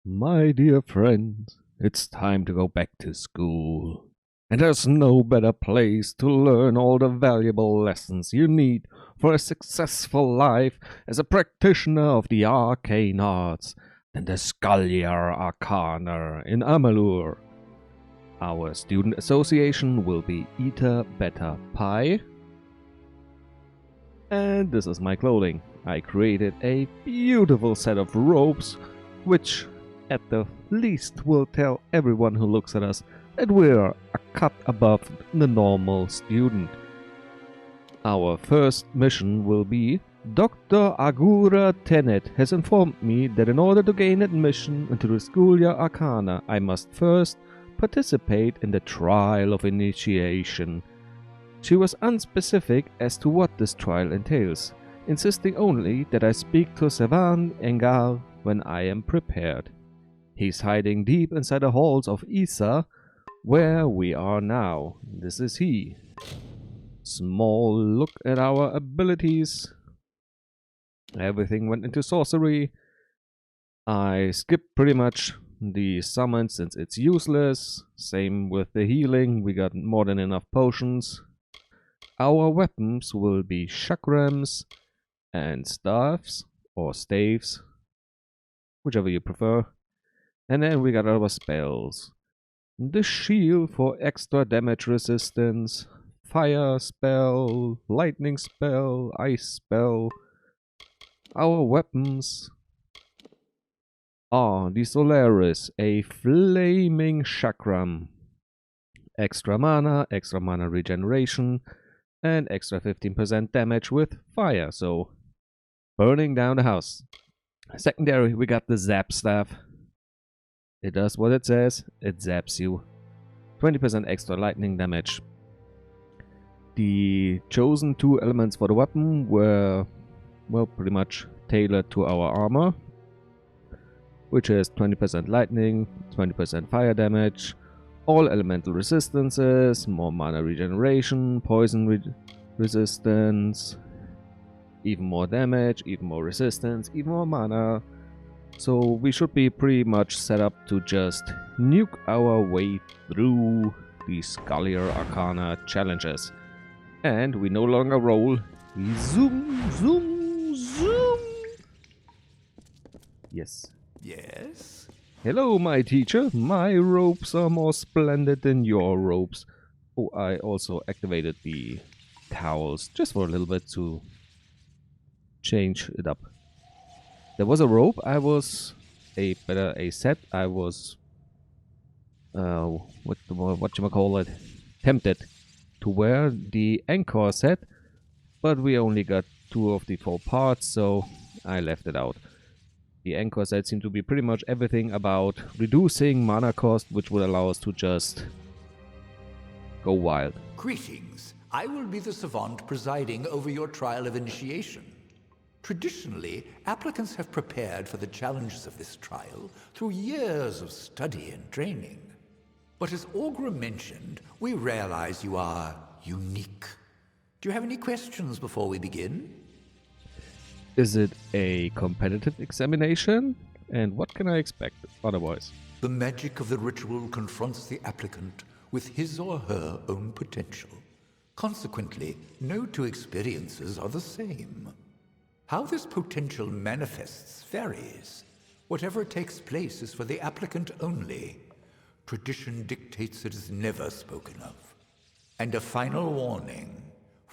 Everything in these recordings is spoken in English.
My dear friends, it's time to go back to school. And there's no better place to learn all the valuable lessons you need for a successful life as a practitioner of the arcane arts than the Scullier Arcana in Amalur. Our student association will be Eta Beta Pi. And this is my clothing. I created a beautiful set of robes, which at the least will tell everyone who looks at us that we're a cut above the normal student. Our first mission will be Dr. Agura Tenet has informed me that in order to gain admission into the Scullier Arcana, I must first participate in the trial of initiation. She was unspecific as to what this trial entails, insisting only that I speak to Sevan Engal when I am prepared. He's hiding deep inside the halls of Isa, where we are now. This is he. Small look at our abilities. Everything went into sorcery. I skipped pretty much the summon since it's useless. Same with the healing, we got more than enough potions. Our weapons will be chakrams and staves, or staves, whichever you prefer. And then we got our spells. The shield for extra damage resistance, fire spell, lightning spell, ice spell. Our weapons are the Solaris, a flaming chakram. Extra mana regeneration, and extra 15% damage with fire, so burning down the house. Secondary, we got the Zap Staff. It does what it says, it zaps you. 20% extra lightning damage. The chosen two elements for the weapon were, well, pretty much tailored to our armor, which is 20% lightning, 20% fire damage, all elemental resistances, more mana regeneration, poison resistance, even more damage, even more resistance, even more mana. So we should be pretty much set up to just nuke our way through the Scullier Arcana challenges. And we no longer roll, we zoom, zoom, zoom! Yes. Yes? Hello, my teacher. My robes are more splendid than your robes. Oh, I also activated the towels just for a little bit to change it up. There was a robe I was a set I was whatchamacallit, tempted to wear the Anchor set, but we only got 2 of the 4 parts, so I left it out. The Anchor set seemed to be pretty much everything about reducing mana cost, which would allow us to just go wild. Greetings. I will be the savant presiding over your trial of initiation. Traditionally, applicants have prepared for the challenges of this trial through years of study and training. But as Augur mentioned, we realize you are unique. Do you have any questions before we begin? Is it a competitive examination? And what can I expect otherwise? The magic of the ritual confronts the applicant with his or her own potential. Consequently, no two experiences are the same. How this potential manifests varies. Whatever takes place is for the applicant only. Tradition dictates it is never spoken of. And a final warning.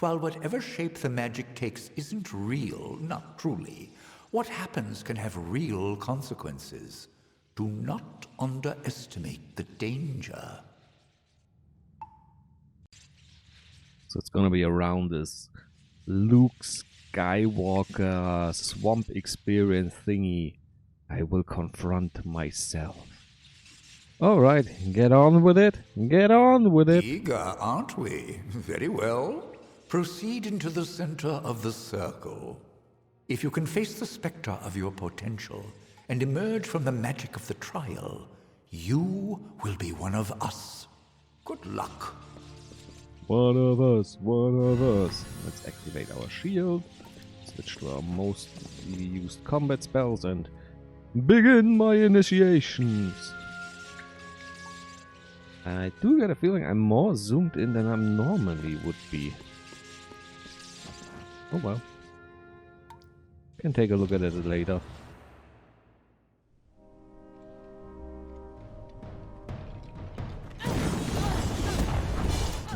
While whatever shape the magic takes isn't real, not truly, what happens can have real consequences. Do not underestimate the danger. So it's gonna be around this Luke Skywalker swamp experience thingy. I will confront myself. Alright, get on with it. Get on with it. Eager, aren't we? Very well. Proceed into the center of the circle. If you can face the specter of your potential and emerge from the magic of the trial, you will be one of us. Good luck. One of us, one of us. Let's activate our shield. Switch to our most used combat spells and Begin my initiations. I do get a feeling I'm more zoomed in than I normally would be. Oh well. Can take a look at it later.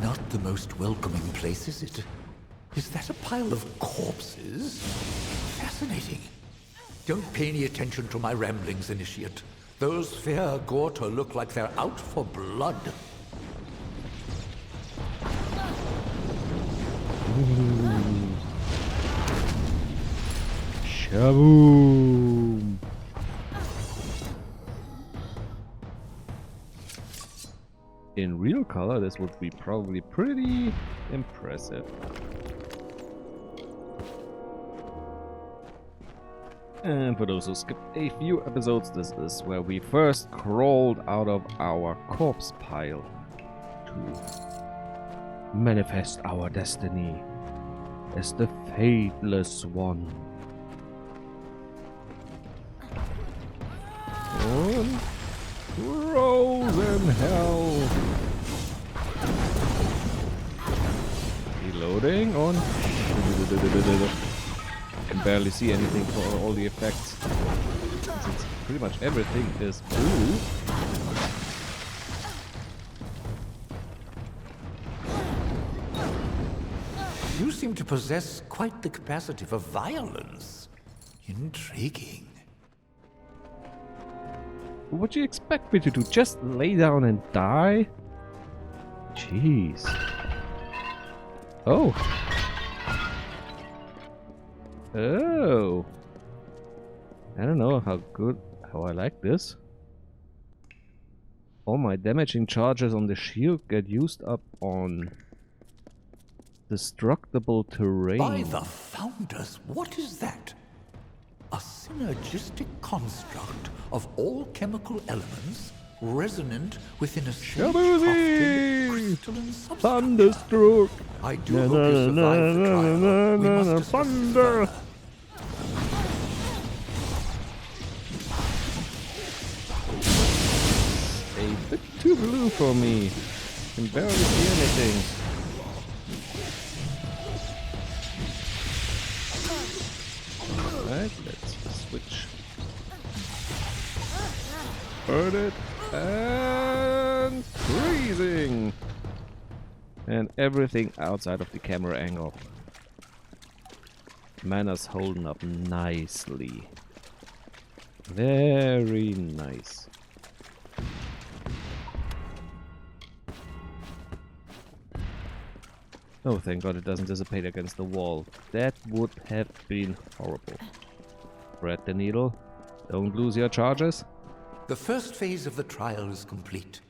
Not the most welcoming place, is it? Is that a pile of corpses? Fascinating. Don't pay any attention to my ramblings, Initiate. Those fair Gorta look like they're out for blood. Shaboom! In real color, this would be probably pretty impressive. And for those who skipped a few episodes, this is where we first crawled out of our corpse pile to manifest our destiny as the Fateless One. On frozen hell. Reloading on. Can barely see anything for all the effects. Since pretty much everything is blue. You seem to possess quite the capacity for violence. Intriguing. What do you expect me to do? Just lay down and die? Jeez. Oh. Oh. I don't know how I like this. All my damaging charges on the shield get used up on destructible terrain. By the Founders, what is that? A synergistic construct of all chemical elements resonant within a Shaboozey! crystalline substance. Thunderstruck! I do hope you survive the trial. We must discuss Thunder! this further. A bit too blue for me. Can barely see anything. Alright, let's switch. Burn it. And freezing. And everything outside of the camera angle. Mana's holding up nicely. Very nice. Oh, thank God it doesn't dissipate against the wall. That would have been horrible. Thread the needle. Don't lose your charges. The first phase of the trial is complete.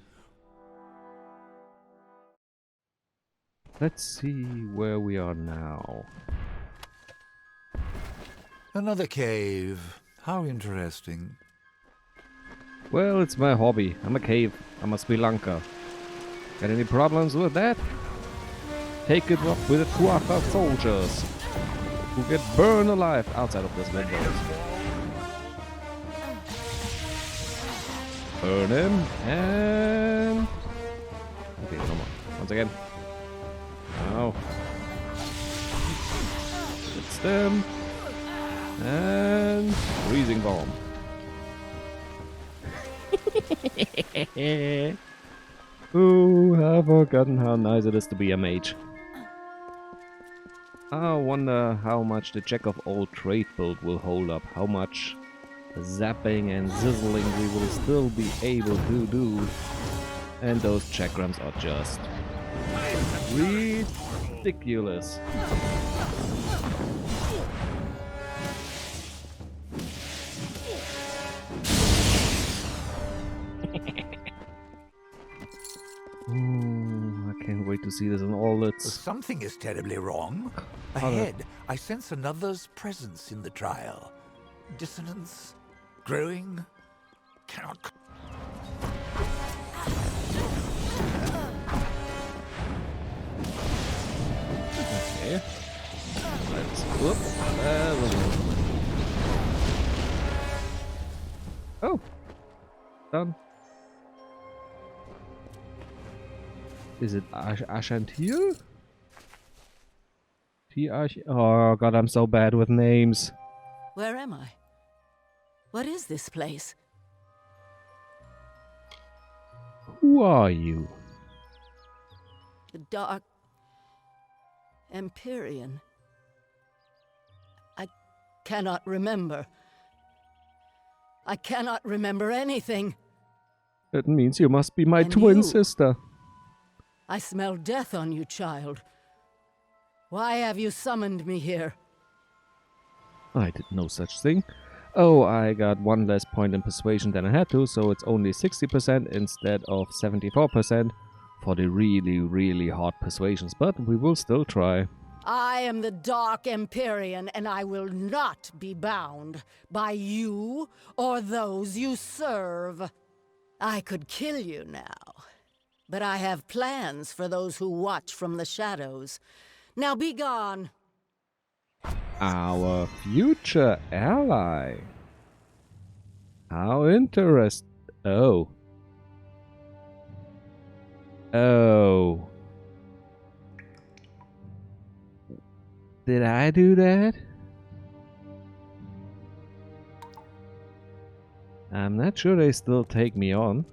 Let's see where we are now. Another cave. How interesting. Well, it's my hobby. I'm a cave. I'm a spelunker. Got any problems with that? Take it up with the Tuatha soldiers who get burned alive outside of this window. Burn him and... Okay, no more. Once again. Now. It's them. And... freezing bomb. Ooh, I've forgotten how nice it is to be a mage. I wonder how much the Jack of all trade build will hold up. How much zapping and sizzling we will still be able to do. And those chakrams are just ridiculous. Ooh, I can't wait to see this in all its... Something is terribly wrong. Ahead, I sense another's presence in the trial. Dissonance, growing, cannot... Okay. Let's... Whoop. Oh, done. Is it Ashantir? Oh god, I'm so bad with names. Where am I? What is this place? Who are you? The Dark Empyrean. I cannot remember. I cannot remember anything. That means you must be my And twin you. sister. I smell death on you, child. Why have you summoned me here? I did no such thing. Oh, I got one less point in persuasion than I had to, so it's only 60% instead of 74% for the really, really hard persuasions, but we will still try. I am the Dark Empyrean, and I will not be bound by you or those you serve. I could kill you now, but I have plans for those who watch from the shadows. Now be gone. Our future ally. How interesting. Oh. Oh. Did I do that? I'm not sure they still take me on.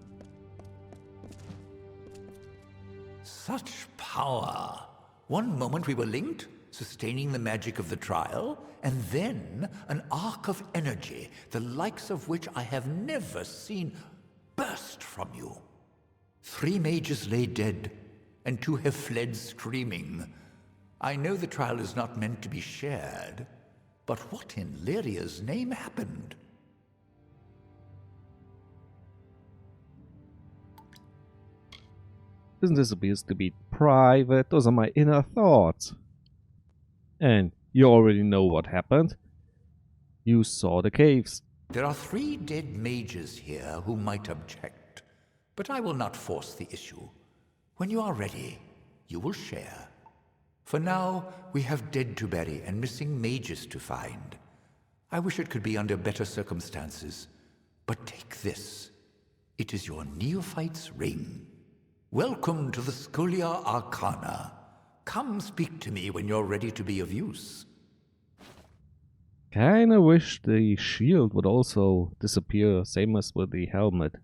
Such power! One moment we were linked, sustaining the magic of the trial, and then an arc of energy, the likes of which I have never seen, burst from you. 3 mages lay dead, and 2 have fled screaming. I know the trial is not meant to be shared, but what in Lyria's name happened? Isn't this supposed to be private? Those are my inner thoughts. And you already know what happened. You saw the caves. There are 3 dead mages here who might object, but I will not force the issue. When you are ready, you will share. For now, we have dead to bury and missing mages to find. I wish it could be under better circumstances, but take this. It is your neophyte's ring. Welcome to the Scholia Arcana. Come speak to me when you're ready to be of use. Kinda wish the shield would also disappear, same as with the helmet.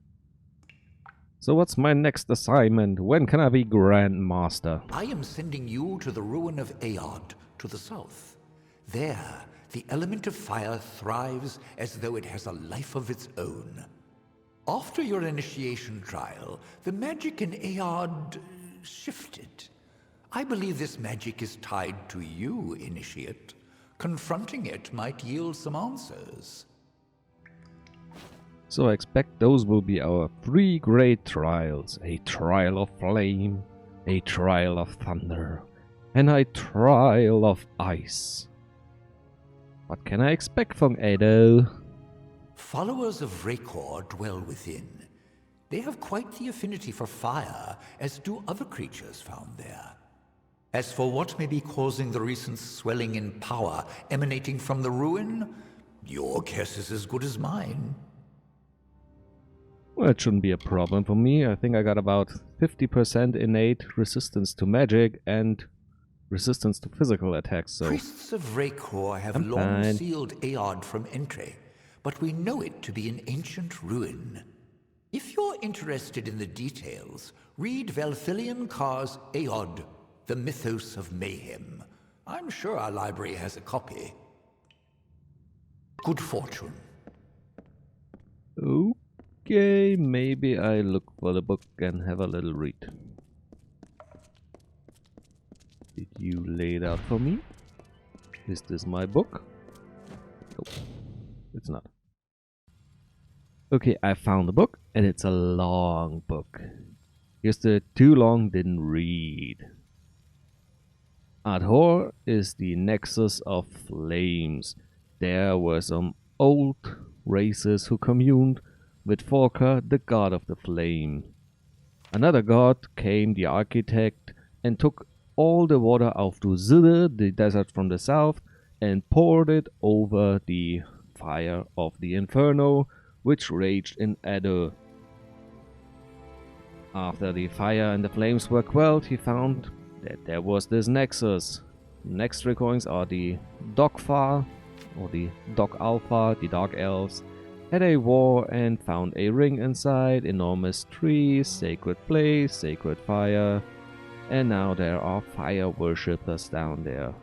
So what's my next assignment? When can I be Grand Master? I am sending you to the ruin of Aodh, to the south. There, the element of fire thrives as though it has a life of its own. After your initiation trial, the magic in Aodh shifted. I believe this magic is tied to you, Initiate. Confronting it might yield some answers. So I expect those will be our 3 great trials. A trial of flame, a trial of thunder, and a trial of ice. What can I expect from Aodh? Followers of Rakor dwell within. They have quite the affinity for fire, as do other creatures found there. As for what may be causing the recent swelling in power emanating from the ruin, your guess is as good as mine. Well, it shouldn't be a problem for me. I think I got about 50% innate resistance to magic and resistance to physical attacks, so Priests of Rakor have I'm long fine. sealed Aodh from entry, but we know it to be an ancient ruin. If you're interested in the details, read Velthilian Carr's Aodh, the Mythos of Mayhem. I'm sure our library has a copy. Good fortune. okay, maybe I look for the book and have a little read. Did you lay it out for me? Is this my book? Oh, it's not. Okay, I found the book, and it's a long book. Here's the too long didn't read. Aodh is the nexus of flames. There were some old races who communed with Forka, the god of the flame. Another god came, the architect, and took all the water out to Zidde, the desert from the south, and poured it over the fire of the inferno, which raged in Aodh. After the fire and the flames were quelled, he found that there was this nexus. Next recordings are the Dogfar, or the Dog Alpha, the Dark Elves, had a war and found a ring inside, enormous trees, sacred place, sacred fire, and now there are fire worshippers down there.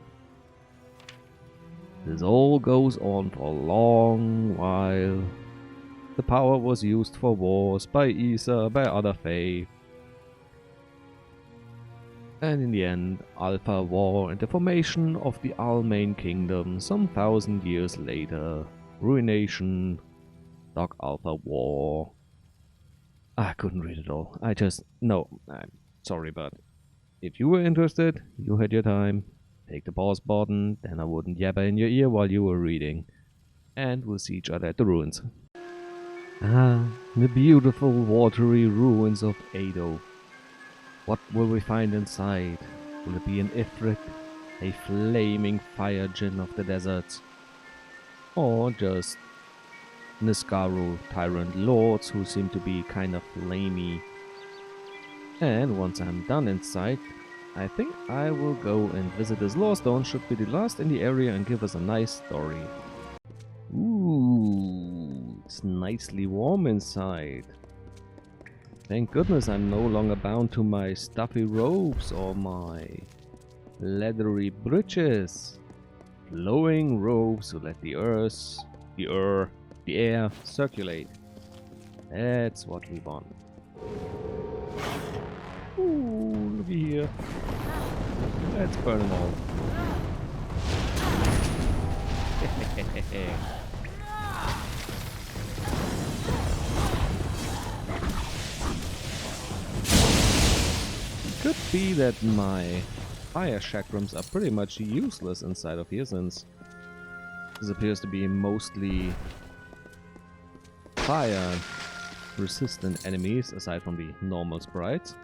This all goes on for a long while. The power was used for wars by Isa, by other Fae. And in the end, Alpha War and the formation of the Almain Kingdom some 1,000 years later. Ruination, Dark Alpha War. I couldn't read it all. No, I'm sorry, but if you were interested, you had your time. Take the pause button, then I wouldn't yabber in your ear while you were reading. And we'll see each other at the ruins. Ah, the beautiful watery ruins of Aodh. What will we find inside? Will it be an Ifrit, a flaming fire djinn of the deserts? Or just Niskaru tyrant lords who seem to be kind of flamey? And once I'm done inside, I think I will go and visit this lore stone, should be the last in the area, and give us a nice story. Ooh, it's nicely warm inside. Thank goodness I'm no longer bound to my stuffy robes or my leathery breeches. Flowing robes to let the air circulate. That's what we want. Ooh, looky here. Let's burn them all. Could be that my fire chakrams are pretty much useless inside of here, since this appears to be mostly fire resistant enemies aside from the normal sprites.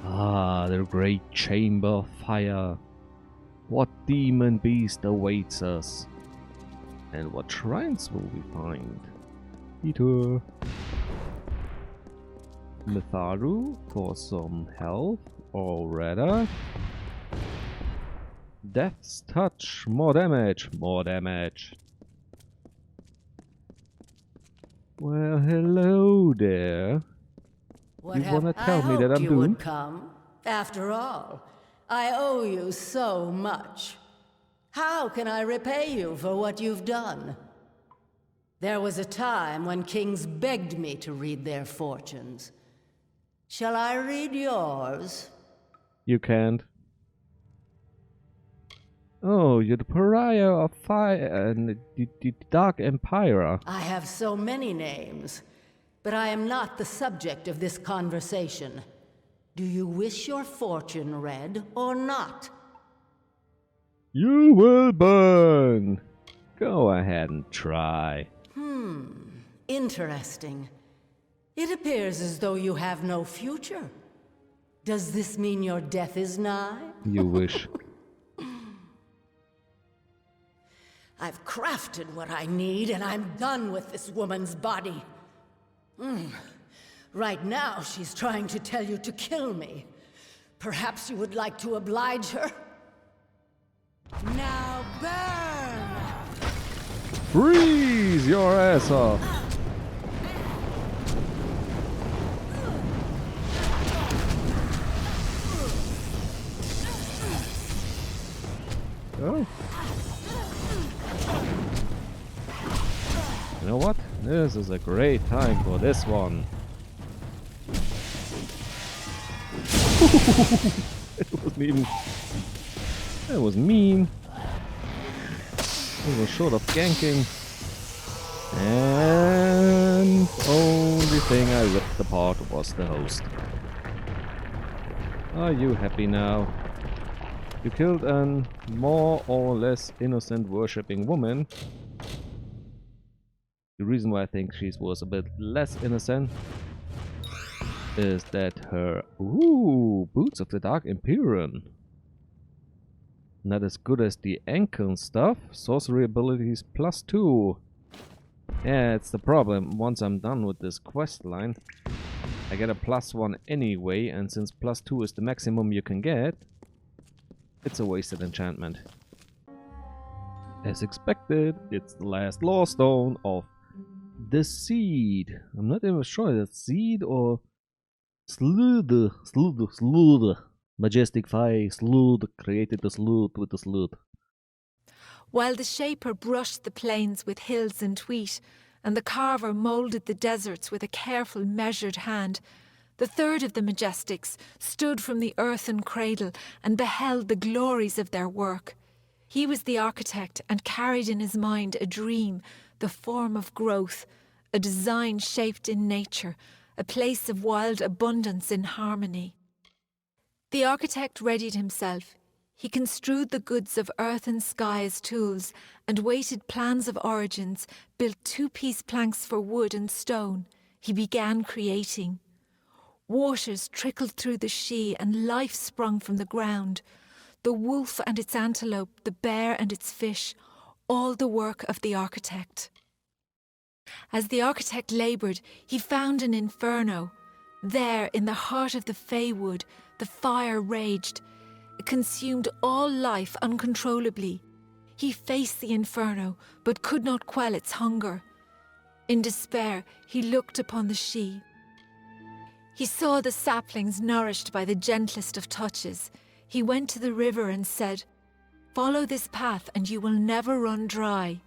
Ah, the great chamber of fire. What demon beast awaits us? And what shrines will we find? Peter. Mitharu for some health, or rather Death's Touch, more damage, more damage. Well, hello there. You wanna tell me that I'm doomed? Would come. After all, I owe you so much. How can I repay you for what you've done? There was a time when kings begged me to read their fortunes. Shall I read yours? You can't. Oh, you're the pariah of fire and the Dark Empire. I have so many names, but I am not the subject of this conversation. Do you wish your fortune read or not? You will burn. Go ahead and try. Interesting. It appears as though you have no future. Does this mean your death is nigh? You wish. I've crafted what I need, and I'm done with this woman's body. Right now, she's trying to tell you to kill me. Perhaps you would like to oblige her? Now burn! Freeze your ass off! Oh. You know what? This is a great time for this one. It wasn't even... That was mean. It was short of ganking. And only thing I ripped apart was the host. Are you happy now? You killed an more or less innocent worshipping woman. The reason why I think she was a bit less innocent is that her... Ooh, Boots of the Dark Empyrean. Not as good as the ankle stuff. Sorcery abilities +2. Yeah, it's the problem. Once I'm done with this quest line, I get a +1 anyway, and since +2 is the maximum you can get, it's a wasted enchantment. As expected, it's the last law stone of the seed. I'm not even sure if it's seed or Sleuth. Majestic Fire, Sleuth created the Sleuth with the Sleuth. While the shaper brushed the plains with hills and wheat, and the carver moulded the deserts with a careful, measured hand, the third of the Majestics stood from the earthen cradle and beheld the glories of their work. He was the architect and carried in his mind a dream, the form of growth, a design shaped in nature, a place of wild abundance in harmony. The architect readied himself. He construed the goods of earth and sky as tools, and weighted plans of origins, built two-piece planks for wood and stone. He began creating. Waters trickled through the Shee, and life sprung from the ground. The wolf and its antelope, the bear and its fish, all the work of the architect. As the architect laboured, he found an inferno. There, in the heart of the Feywood, the fire raged. It consumed all life uncontrollably. He faced the inferno, but could not quell its hunger. In despair, he looked upon the Shee. He saw the saplings nourished by the gentlest of touches. He went to the river and said, "Follow this path and you will never run dry."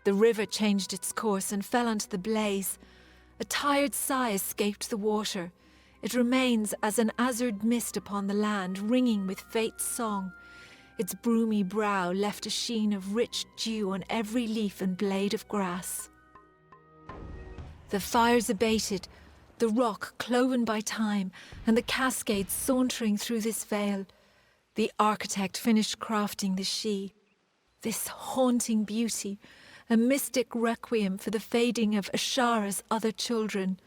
The river changed its course and fell onto the blaze. A tired sigh escaped the water. It remains as an azure mist upon the land, ringing with fate's song. Its broomy brow left a sheen of rich dew on every leaf and blade of grass. The fires abated, the rock cloven by time, and the cascades sauntering through this vale. The architect finished crafting the Shee. This haunting beauty, a mystic requiem for the fading of Ashara's other children.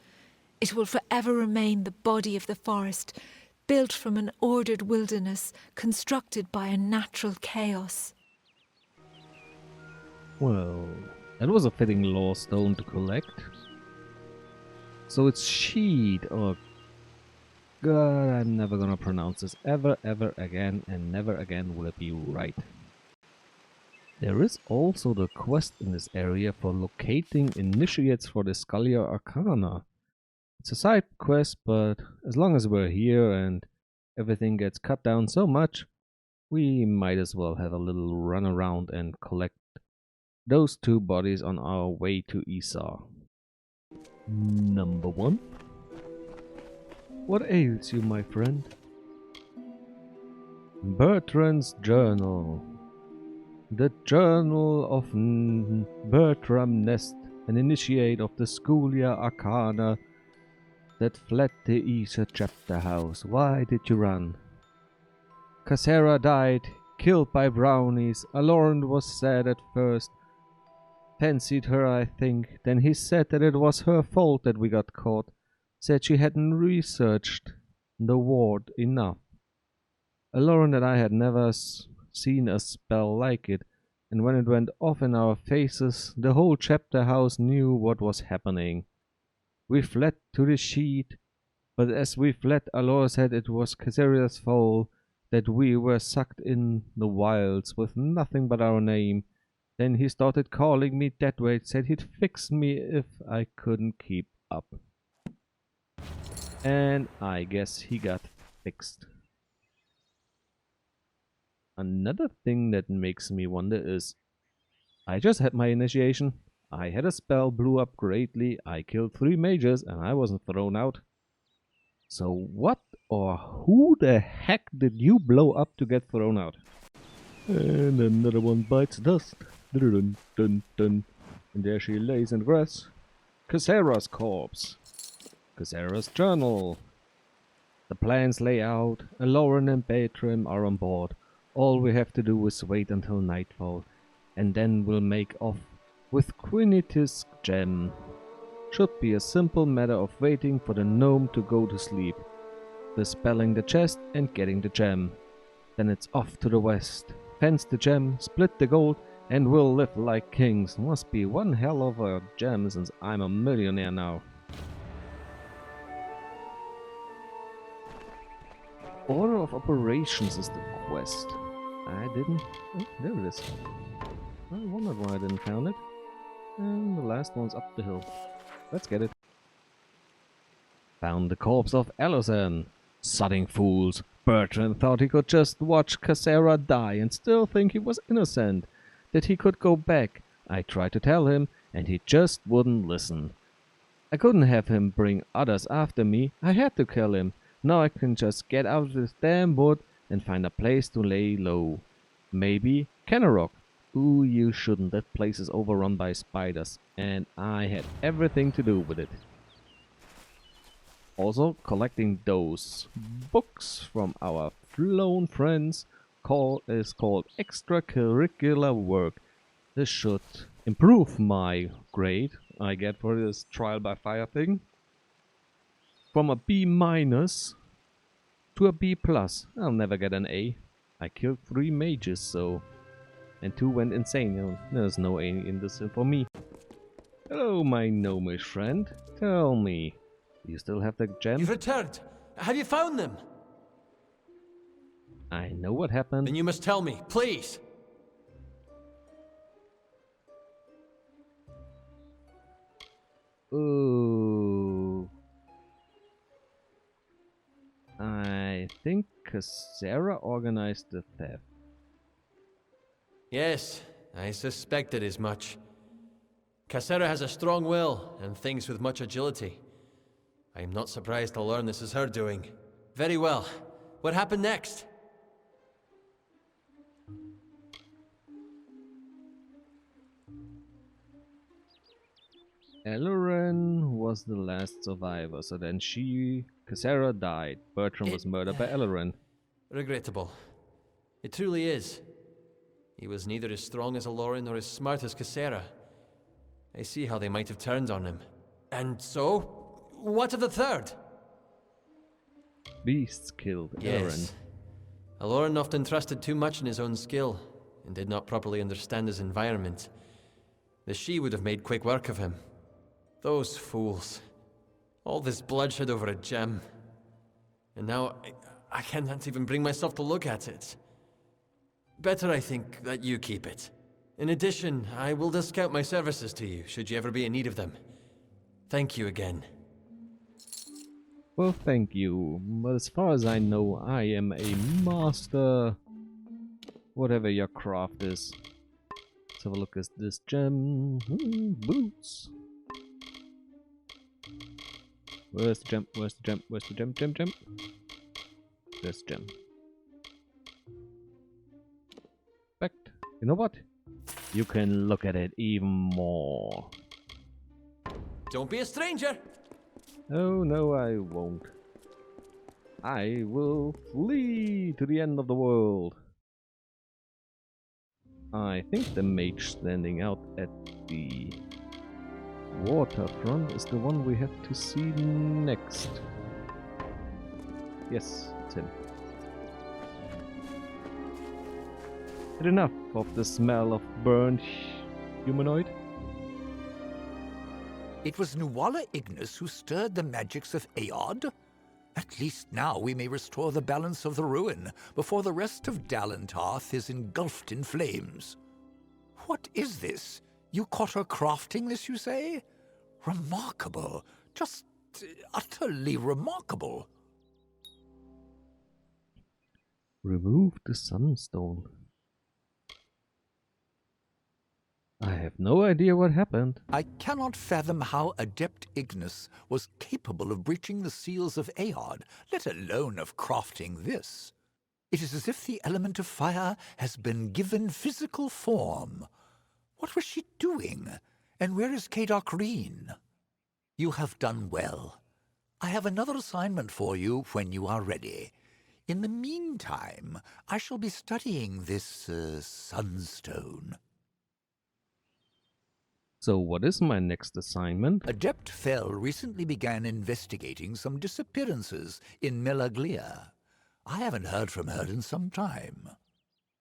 It will forever remain the body of the forest, built from an ordered wilderness, constructed by a natural chaos. Well, that was a fitting law stone to collect. So it's Sheed. Oh god, I'm never gonna pronounce this ever again, and never again will it be right. There is also the quest in this area for locating initiates for the Scalia Arcana. It's a side quest, but as long as we're here and everything gets cut down so much, we might as well have a little run around and collect those two bodies on our way to Esau. Number 1. What ails you, my friend? Bertrand's Journal. The Journal of Bertram Nest, an initiate of the Scalia Arcana that fled the Isa chapter house. Why did you run? Cassera died, killed by brownies. Alorn was sad at first. Fancied her, I think. Then he said that it was her fault that we got caught. Said she hadn't researched the ward enough. Alorn and I had never seen a spell like it, and when it went off in our faces, the whole chapter house knew what was happening. We fled to the sheet, but as we fled, Alor said it was Casseria's fault, that we were sucked in the wilds with nothing but our name. Then he started calling me Deadweight, said he'd fix me if I couldn't keep up. And I guess he got fixed. Another thing that makes me wonder is, I just had my initiation. I had a spell, blew up greatly, I killed 3 mages, and I wasn't thrown out. So what or who the heck did you blow up to get thrown out? And another one bites dust. Dun, dun, dun. And there she lays in grass. Cassera's corpse. Cassera's journal. The plans lay out. Aloran and Bertram are on board. All we have to do is wait until nightfall, and then we'll make off with Quinitis gem. Should be a simple matter of waiting for the gnome to go to sleep, dispelling the chest and getting the gem. Then it's off to the west. Fence the gem, split the gold, and will live like kings. Must be one hell of a gem since I'm a millionaire now. Order of operations is the quest. I didn't... Oh, there it is. I wondered why I didn't found it. And the last one's up the hill. Let's get it. Found the corpse of Allison. Sodding fools. Bertrand thought he could just watch Cassera die and still think he was innocent. That he could go back. I tried to tell him, and he just wouldn't listen. I couldn't have him bring others after me. I had to kill him. Now I can just get out of this damn wood and find a place to lay low. Maybe Kenarok. Ooh, you shouldn't. That place is overrun by spiders, and I had everything to do with it. Also, collecting those books from our flown friends is called extracurricular work. This should improve my grade I get for this trial by fire thing. From a B- to a B+. I'll never get an A. I killed 3 mages, so... And 2 went insane. You know, there's no A in this for me. Hello, my gnomish friend. Tell me, do you still have the gem? You've returned. Have you found them? I know what happened. Then you must tell me, please. Ooh. I think Cassera organized the theft. Yes, I suspected as much. Cassera has a strong will and thinks with much agility. I am not surprised to learn this is her doing. Very well. What happened next? Elloren was the last survivor, so then Cassera died. Bertram was murdered by Elloren. Regrettable. It truly is. He was neither as strong as Aloran nor as smart as Cassera. I see how they might have turned on him. And so, what of the third? Beasts killed Elloren. Yes. Aloran often trusted too much in his own skill, and did not properly understand his environment. The She would have made quick work of him. Those fools. All this bloodshed over a gem. And now, I cannot even bring myself to look at it. Better, I think, that you keep it. In addition, I will discount my services to you, should you ever be in need of them. Thank you again. Well, thank you. But as far as I know, I am a master. Whatever your craft is. Let's have a look at this gem. Boots. Where's the gem? Where's the gem? Where's the gem? Gem? This gem. Perfect. You know what? You can look at it even more. Don't be a stranger! Oh no, I won't. I will flee to the end of the world. I think the mage standing out at the waterfront is the one we have to see next. Yes, it's him. Had enough of the smell of burned humanoid? It was Nuala Ignis who stirred the magics of Aodh. At least now we may restore the balance of the ruin before the rest of Dalentarth is engulfed in flames. What is this? You caught her crafting this, you say? Remarkable. Just utterly remarkable. Remove the sunstone. I have no idea what happened. I cannot fathom how Adept Ignis was capable of breaching the seals of Aodh, let alone of crafting this. It is as if the element of fire has been given physical form. What was she doing? And where is Kadok Reen? You have done well. I have another assignment for you when you are ready. In the meantime, I shall be studying this sunstone. So what is my next assignment? Adept Fell recently began investigating some disappearances in Melaglia. I haven't heard from her in some time.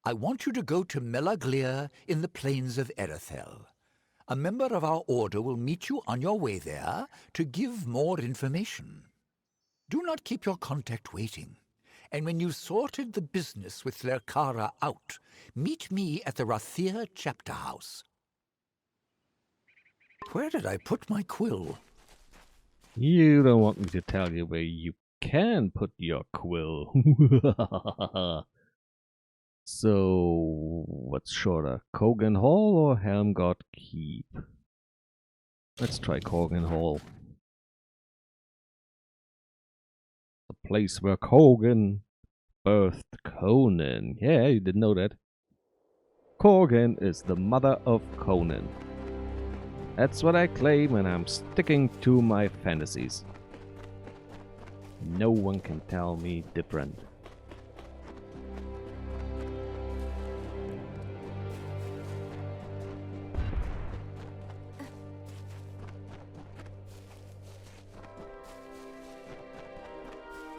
I want you to go to Melaglir in the plains of Erethel. A member of our order will meet you on your way there to give more information. Do not keep your contact waiting. And when you've sorted the business with Lerkara out, meet me at the Rathir chapter house. Where did I put my quill? You don't want me to tell you where you can put your quill. So, what's shorter, Kogan Hall or Helmgard Keep? Let's try Kogan Hall. The place where Kogan birthed Conan. Yeah, you didn't know that. Kogan is the mother of Conan. That's what I claim, and I'm sticking to my fantasies. No one can tell me different.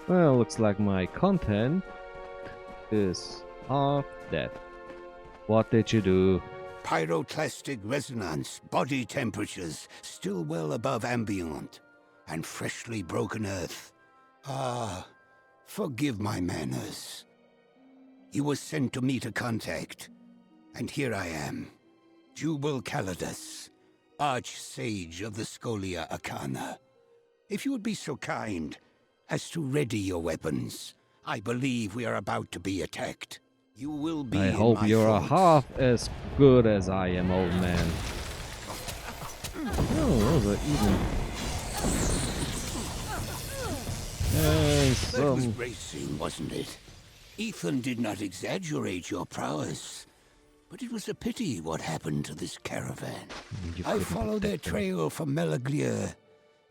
Well, looks like my content is half dead. What did you do? Pyroclastic resonance, body temperatures still well above ambient, and freshly broken earth. Ah, forgive my manners. You were sent to meet a contact, and here I am, Jubal Calidus, Arch-Sage of the Scholia Arcana. If you would be so kind as to ready your weapons, I believe we are about to be attacked. You will be I in hope my you're thoughts. half as good as I am, old man. Oh, those are even. And That was some. bracing, wasn't it? Ethan did not exaggerate your prowess, but it was a pity what happened to this caravan. You I couldn't followed their protect them. trail from Melaglir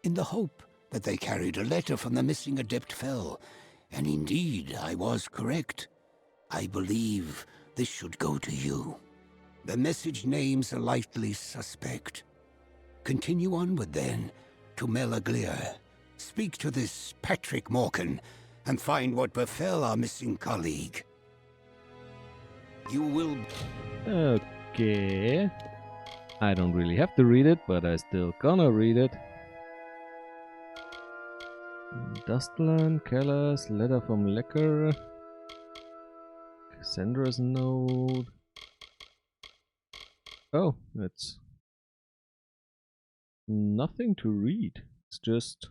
in the hope that they carried a letter from the missing Adept Fell, and indeed I was correct. I believe this should go to you. The message names a likely suspect. Continue onward then, to Melaglir. Speak to this Patrick Morkan, and find what befell our missing colleague. You will... Okay. I don't really have to read it, but I still gonna read it. Dustland, Keller's letter from Lecker. Cassandra's note. Oh, it's nothing to read. It's just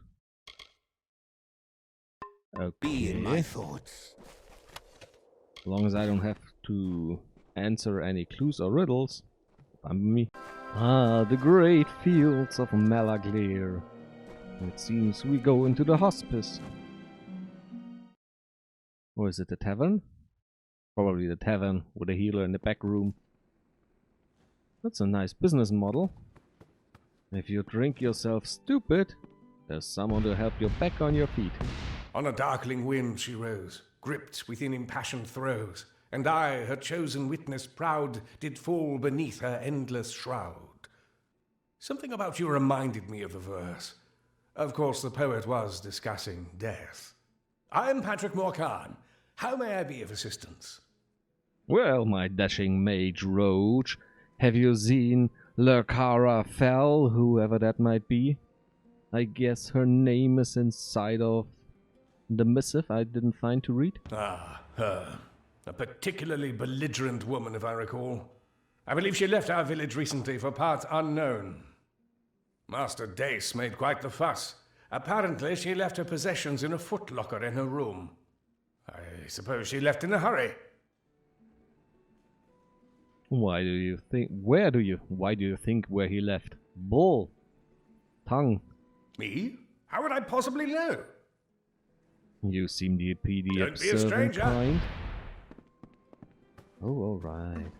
be in my okay. thoughts. As long as I don't have to answer any clues or riddles. I'm me. Ah, the great fields of Melaglir. It seems we go into the hospice. Or is it the tavern? Probably the tavern with a healer in the back room. That's a nice business model. If you drink yourself stupid, there's someone to help you back on your feet. On a darkling wind she rose, gripped within impassioned throes, and I, her chosen witness proud, did fall beneath her endless shroud. Something about you reminded me of the verse. Of course, the poet was discussing death. I am Patrick Morkan. How may I be of assistance? Well, my dashing mage roach, have you seen Lerkara Fell, whoever that might be? I guess her name is inside of the missive I didn't find to read. Ah, her. A particularly belligerent woman, if I recall. I believe she left our village recently for parts unknown. Master Dace made quite the fuss. Apparently, she left her possessions in a footlocker in her room. I suppose she left in a hurry. Why do you think where he left? Bull. Tongue. Me? How would I possibly know? You seem to be the Don't be a observant stranger. kind. Oh, alright.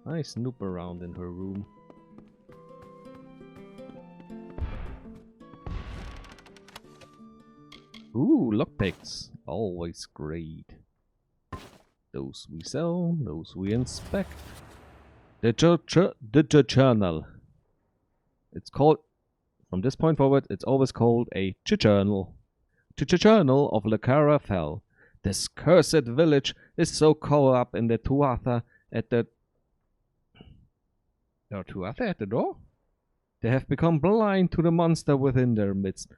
I snoop around in her room. Ooh, lockpicks. Always great. Those we sell, those we inspect. The journal. It's called, from this point forward, it's always called a journal. Journal of Lerkara Fell. This cursed village is so caught up in the Tuatha at the... There are Tuatha at the door? They have become blind to the monster within their midst.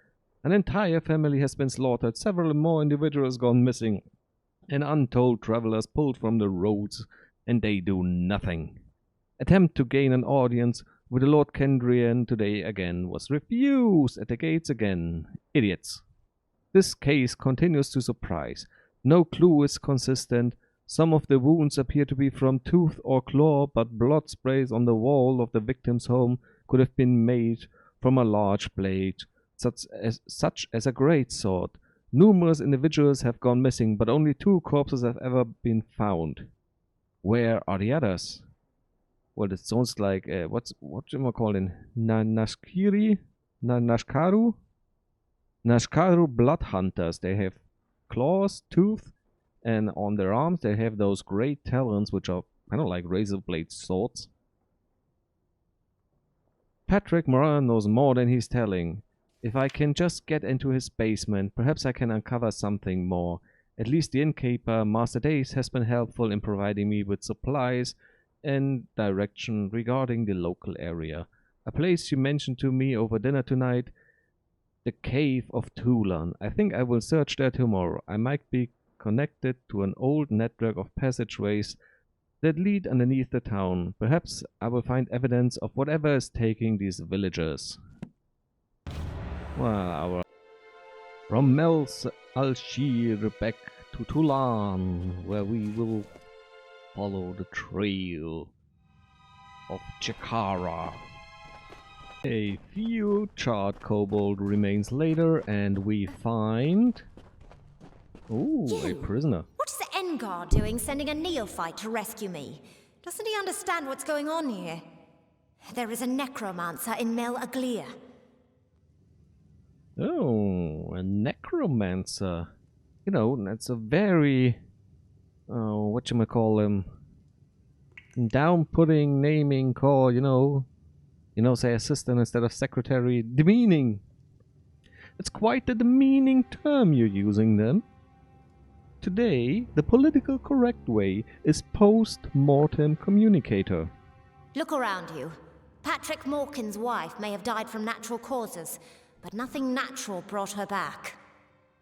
An entire family has been slaughtered, several more individuals gone missing, and untold travelers pulled from the roads, and they do nothing. Attempt to gain an audience with the Lord Kendrian today again was refused at the gates again. Idiots. This case continues to surprise. No clue is consistent. Some of the wounds appear to be from tooth or claw, but blood sprays on the wall of the victim's home could have been made from a large blade, such as a greatsword. Numerous individuals have gone missing, but only 2 corpses have ever been found. Where are the others? Well, it sounds like what am I calling? Nashkaru blood hunters. They have claws, tooth, and on their arms they have those great talons, which are kind of like razor blade swords. Patrick Moran knows more than he's telling. If I can just get into his basement, perhaps I can uncover something more. At least the innkeeper, Master Dace, has been helpful in providing me with supplies and direction regarding the local area. A place you mentioned to me over dinner tonight, the Cave of Tulan. I think I will search there tomorrow. I might be connected to an old network of passageways that lead underneath the town. Perhaps I will find evidence of whatever is taking these villagers. Well, from Mels Alshir back to Tulan, where we will follow the trail of Chikara. A few charred kobold remains later, and we find... Ooh, a prisoner. What's the Engar doing sending a neophyte to rescue me? Doesn't he understand what's going on here? There is a necromancer in Mel Aglia. Oh, a necromancer. You know, that's a very... whatchamacallit, down-putting naming call, you know, say assistant instead of secretary. Demeaning. It's quite the demeaning term you're using then. Today, the political correct way is post-mortem communicator. Look around you. Patrick Morkin's wife may have died from natural causes, but nothing natural brought her back.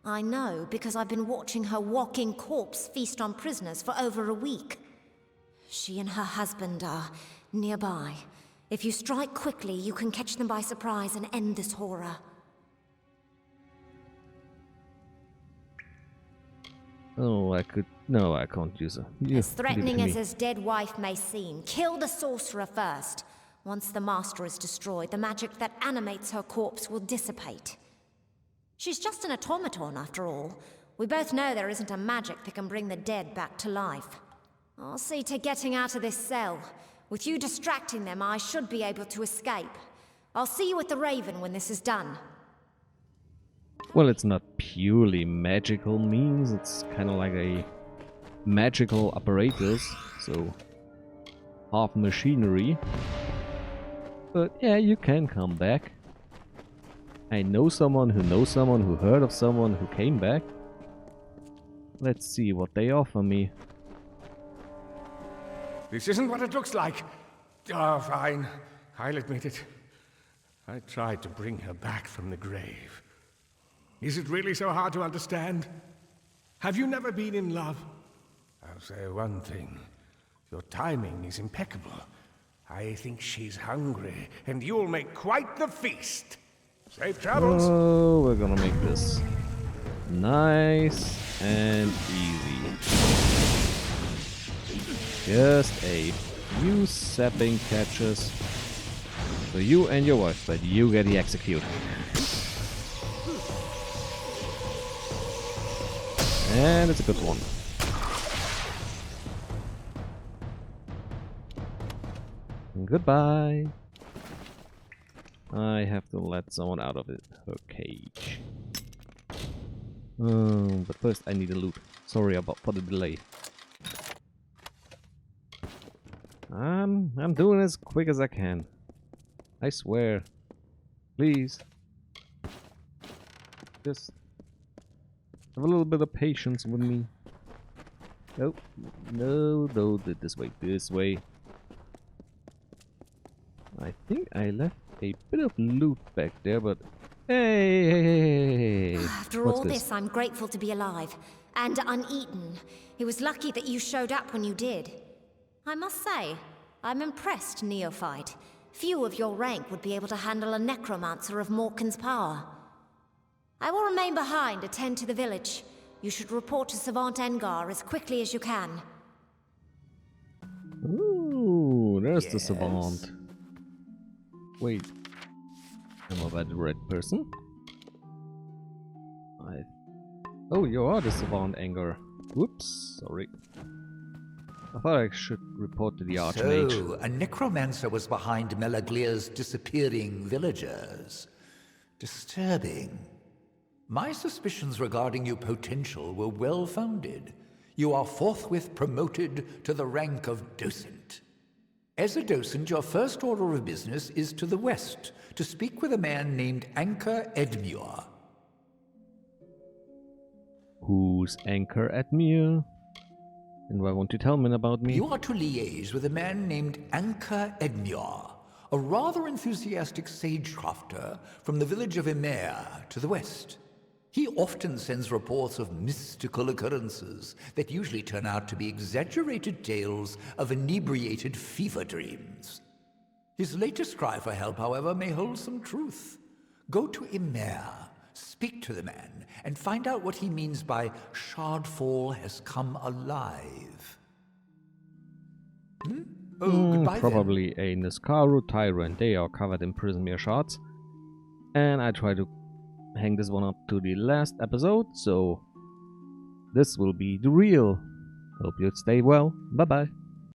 I know because I've been watching her walking corpse feast on prisoners for over a week. She and her husband are nearby. If you strike quickly, you can catch them by surprise and end this horror. Oh, I could... No, I can't use her. As threatening as his dead wife may seem, kill the sorcerer first. Once the master is destroyed, the magic that animates her corpse will dissipate. She's just an automaton, after all. We both know there isn't a magic that can bring the dead back to life. I'll see to getting out of this cell. With you distracting them, I should be able to escape. I'll see you at the Raven when this is done. Well, it's not purely magical means, it's kind of like a magical apparatus, so half machinery. But yeah, you can come back. I know someone who heard of someone who came back. Let's see what they offer me. This isn't what it looks like. Oh, fine. I'll admit it. I tried to bring her back from the grave. Is it really so hard to understand? Have you never been in love? I'll say one thing. Your timing is impeccable. I think she's hungry, and you'll make quite the feast. Safe travels. Oh, we're gonna make this nice and easy. Just a few sapping catches for you and your wife, but you get the execute. And it's a good one. Goodbye. I have to let someone out of her cage. But first I need a loot. Sorry for the delay. I'm doing as quick as I can. I swear. Please. Just Have a little bit of patience with me. Oh, no, this way, this way. I think I left a bit of loot back there, but hey, After what's all this? this, I'm grateful to be alive and uneaten. It was lucky that you showed up when you did. I must say, I'm impressed, neophyte. Few of your rank would be able to handle a necromancer of Morkan's power. I will remain behind, attend to the village. You should report to Savant Engar as quickly as you can. Ooh, there's the Yes? savant. Wait, am I by the red person? Oh, you are the savant, Anger. Whoops, sorry. I thought I should report to the Archmage. So, a necromancer was behind Melaglir's disappearing villagers. Disturbing. My suspicions regarding your potential were well-founded. You are forthwith promoted to the rank of docent. As a docent, your first order of business is to the west, to speak with a man named Anchor Edmure. Who's Anchor Edmure? And why won't you tell me about me? You are to liaise with a man named Anchor Edmure, a rather enthusiastic sagecrafter from the village of Emer to the west. He often sends reports of mystical occurrences that usually turn out to be exaggerated tales of inebriated fever dreams. His latest cry for help, however, may hold some truth. Go to Emer, speak to the man, and find out what he means by Shardfall has come alive. Oh, goodbye Probably a Niskaru tyrant. They are covered in prismere shards. And I try to hang this one up to the last episode, so this will be the real. Hope you stay well. Bye bye.